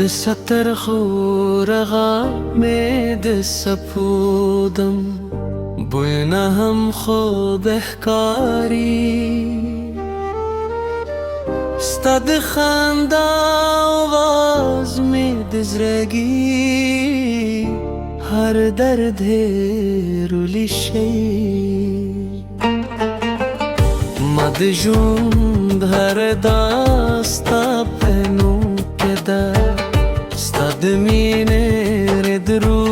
د ستر خورغه مې د سپودم بوی نه هم خوب ښکاري ستا د خندا آواز مې د زړګي هر درد هېرولی شي ما د ژوند هر داستا په نوم کې ده ستا د مینې ردرو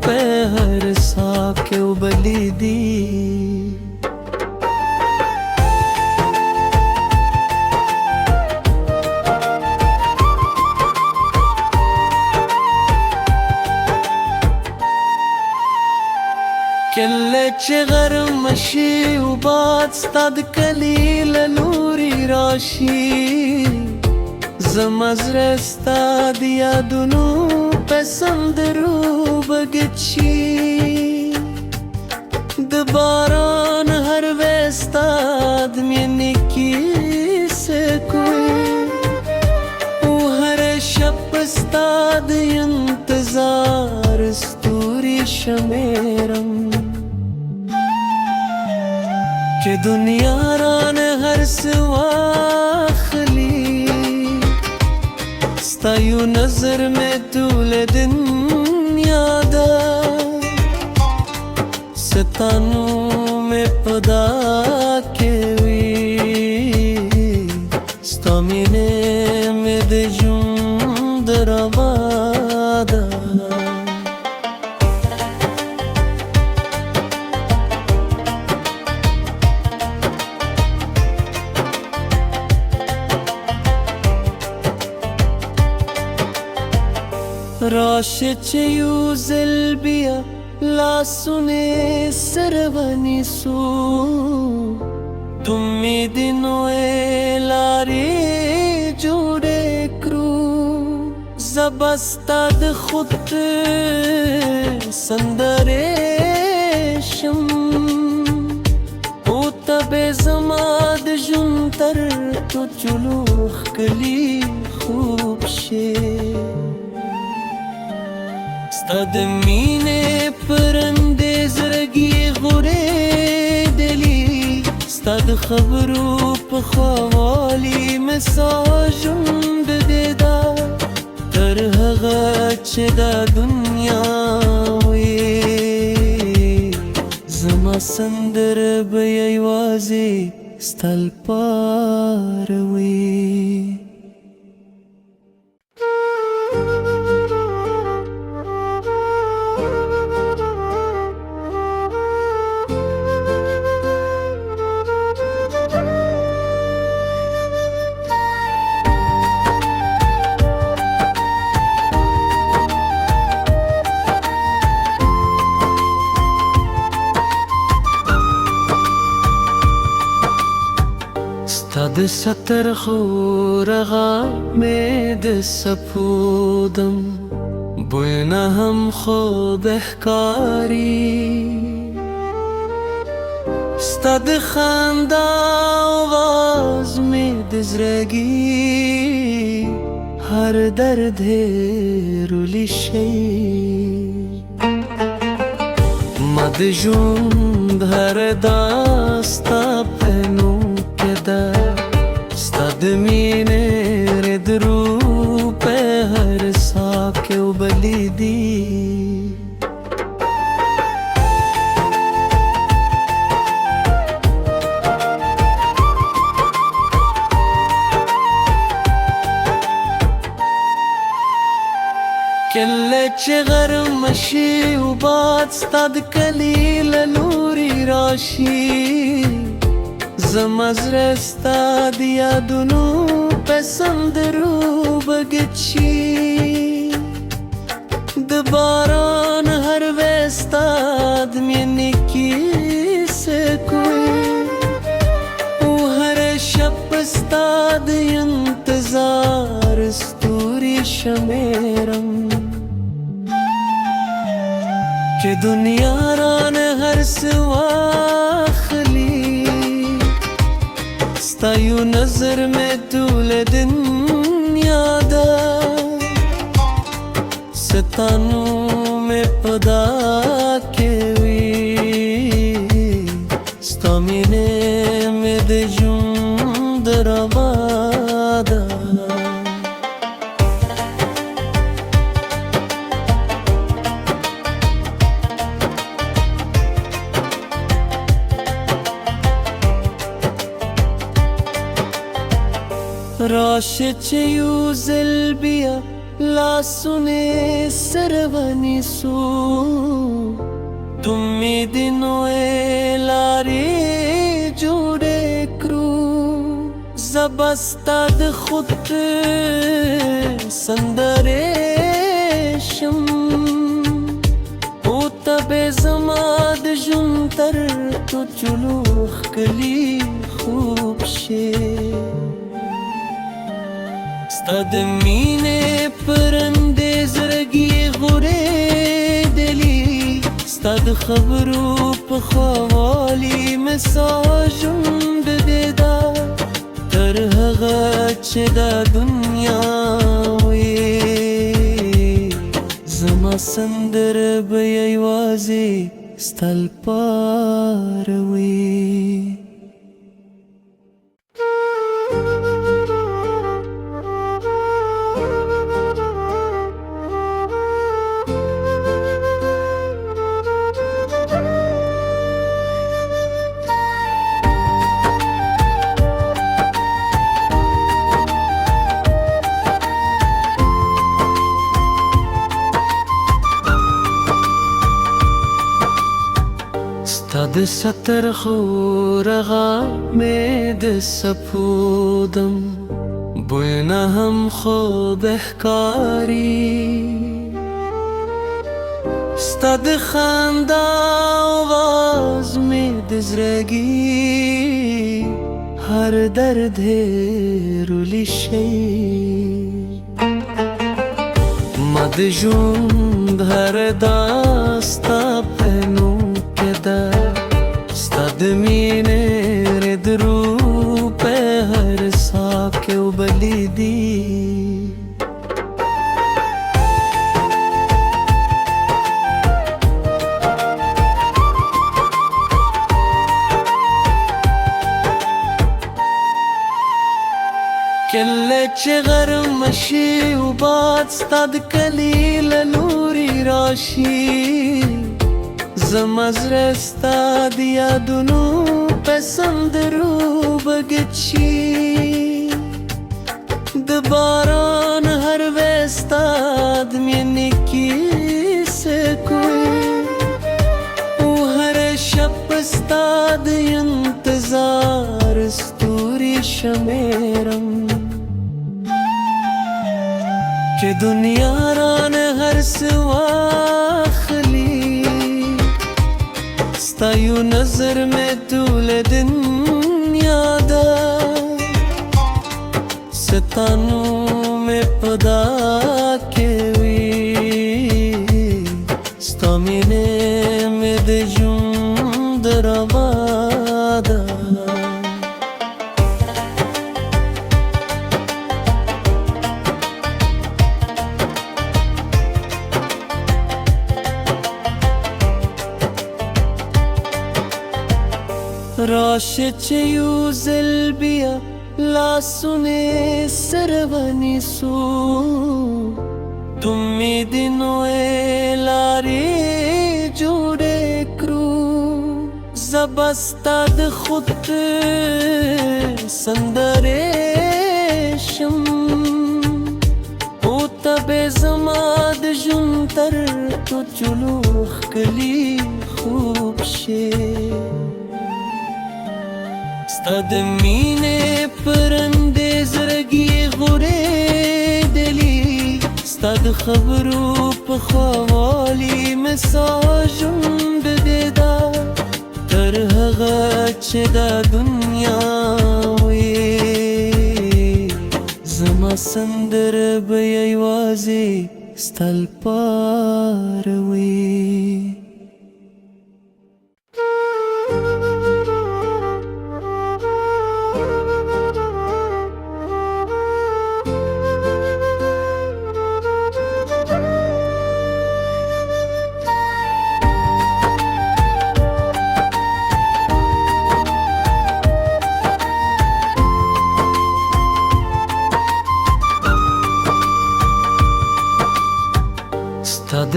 په هر ساه کې وبلې دي کله چې غرم شي او باد ستا د کلي له لوري راشي زما زړه ستا د یادونو په سندرو بګت شي د باران هر وستا د مینې کیسه کوي او هر شب ستا د انتظار ستوري شمیرم چې دنیا رانه هر څه واخلي ستا یو نظر مې ټوله دنیا ده ستا نوم مې په دا کې وي ستا مینې مې د ژوند روا ده راشه چې یو ځل بیا لاسونه سره ونیسو امیدونو لارې جوړې کړو زه ستا د خود سندرې شم او ته به زما د ژوند تر ټولو ښکلي خوب شې ستا د مینې پرندې زړګي غورېدلي ستا د خبرو په خوالي مې سا ژوند دیده تر هغه چې دا دنیا وي زما سندره به یوازې ستا لپاره وي ستا د ستر خورغه مې د سپودم بوی نه هم خوب ښکاري ستا د خندا آواز مې د زړګي هر درد هېرولی شي ما د ژوند هر داستا په نوم کې ده ستا د مینې ردرو په هر ساه کې وبلې دي کله چې غرم شي او باد ستا د کلي له لوري راشي زما زړه ستا د یادونو په سندرو بګت شي د باران هر وستا د مینې کیسه کوي او هر شب ستا د انتظار ستوري شمیرم چې دنیا رانه هر څه واخلي ستا یو نظر مې ټوله دنیا ده ستانو مې پدا کې وي ستا مینې مې د ژوند روا ده راشه چې یو ځل بیا لاسونه سره ونیسو امیدونو لارې جوړې کړو زه ستا د خود سندرې شم او ته به زما د ژوند تر ټولو ښکلي خوب شې ستا د مینې پرندې زړګي غورېدلي ستا د خبرو په خواوالي مې سا ژوند دیده تر هغه چې دا دنیا وي زما سندره به یوازې ستا لپاره وي ستا د ستر خورغه مې د سپودم بوی نه هم خوب ښکاري ستا د خندا آواز مې د زړګي هر درد هېرولی شي ما د ژوند هر داستا پنو ستا د مینې ردرو په هر ساه کې وبلې دي کله چې غرم شي او باد ستا د کلي له لوري راشي زما زړه ستا د یادونو په سندرو بګت شي د باران هر وستا د مینې کیسه کوي او هر شب ستا د انتظار ستوري شمیرم چې دنیا رانه هر څه واخلي ستا یو نظر میں طول دنیا دا ستانو میں پدا کے وی ستا مینې میں د ژوند روا ده راشه چې یو ځل بیا لاسونه سره ونیسو امیدونو لارې جوړې کړو زه ستا د خود سندرې شم او ته به زما د ژوند تر ټولو ښکلي خوب شې ستا د مینې پرندې زړګي غورېدلي ستا د خبرو په خواوالي مې سا ژوند دیده تر هغه چې دا دنیا وي زما سندره به یوازې ستا لپاره وي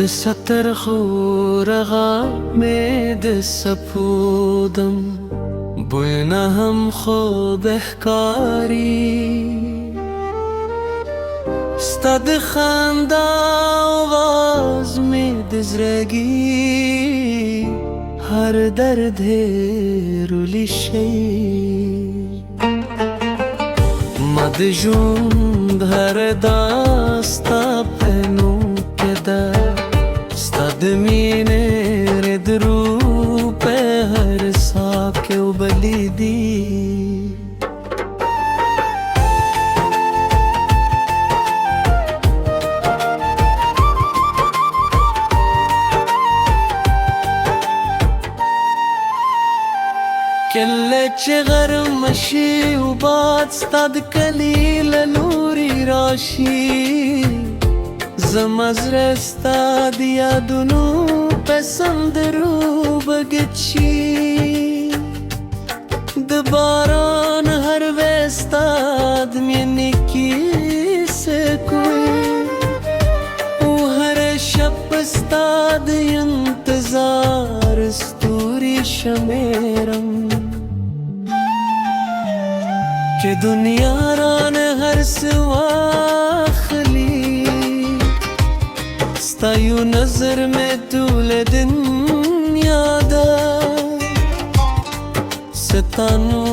ستر خورغا مید سپودم بوینا هم خود احکاری ستد خندا آواز مید زرگی هر درد رولی شی مد جوند هر داستا پنو کده ستد مینه رد رو په هر ساکه و بلیدی کله چې غرم شي او باد ستا د کلي له لوري راشي زما زړه ستا د یادونو په سندرو بګت شي د باران هر وستا د مینې کیسه کوي او هر شب ستا د انتظار ستوري شمیرم که دنیا رانه هر سوا خلی ستا یو نظر میں طول دنیا دا ستانو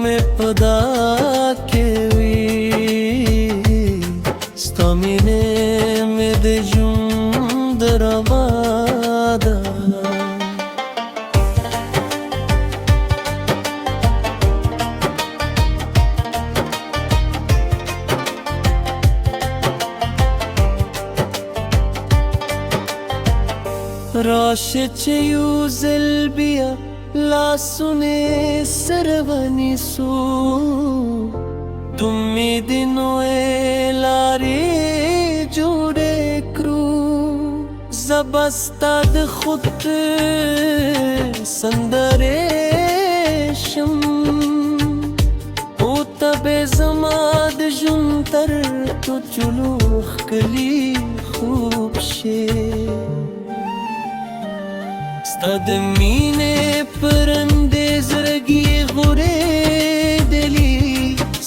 میں پدا کے وی ستا مینے میں د ژوند روا ده راشه چې یو ځل بیا لاسونه سره ونیسو د امیدونو لارې جوړې کړو زه به ستا د خود سندرې شم او ته به زما د ژوند تر ټولو ښکلي خوب شې ستا د مینې پرندې زړګي غورېدلي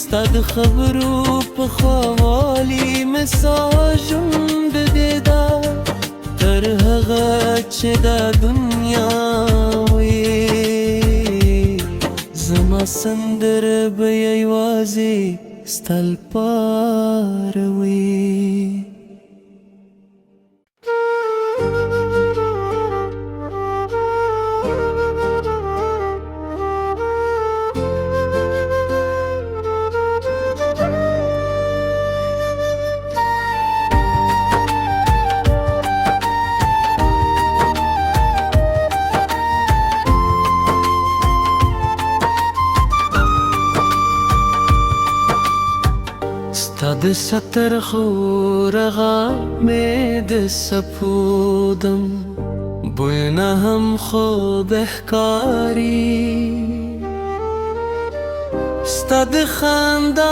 ستا د خبرو په خواوالي مې سا ژوند دیده تر هغه چې دا دنیا وي زما سندره به یوازې ستا لپاره وي د ستر خورغا مید سپودم بوینا هم خود احکاری ستا د خندا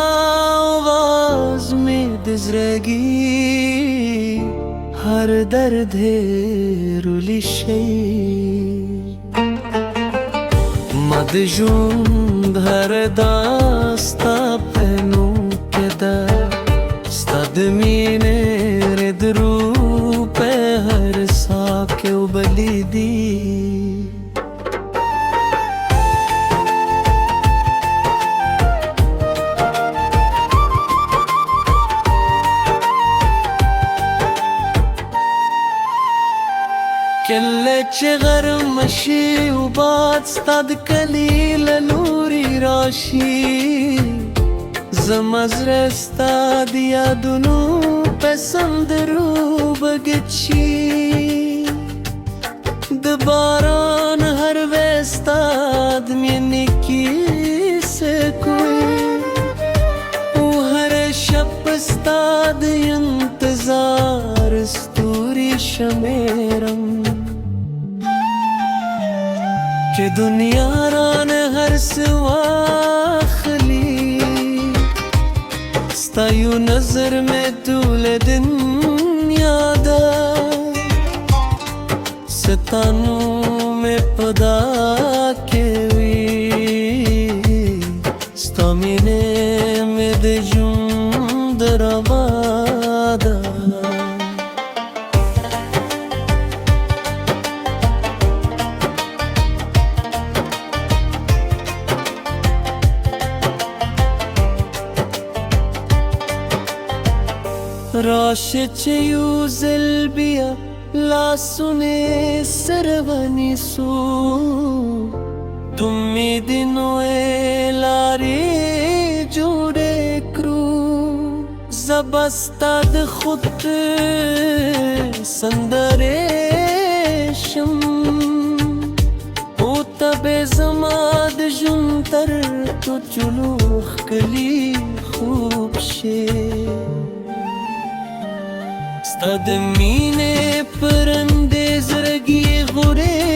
آواز مید زرگی هر درد رولی شی مد جوند هر داستا پنو کده ستا د مینې رد رو په هر ساکه و بلیدي کله چې غرم شي او باد ستا د کلي له لوري راشي زما زړه ستا د یادونو په سندرو بګت شي د باران هر وستا د مینې کیسه کوي او هر شب ستا د انتظار ستوري شمیرم که دنیا رانه هر سوا خلی ستا یو نظر میں طول دنیا دا ستانو مې پدا کوي ستا مینې مې د ژوند روا ده راشه چې یو ځل بیا لاسونه سره ونیسو امیدونو لارې جوړې کړو زه به ستا د خود سندرې شم او ته به زما د ژوند تر ټولو ښکلي خوب شې ستا د مینې پرندې زړګي غورې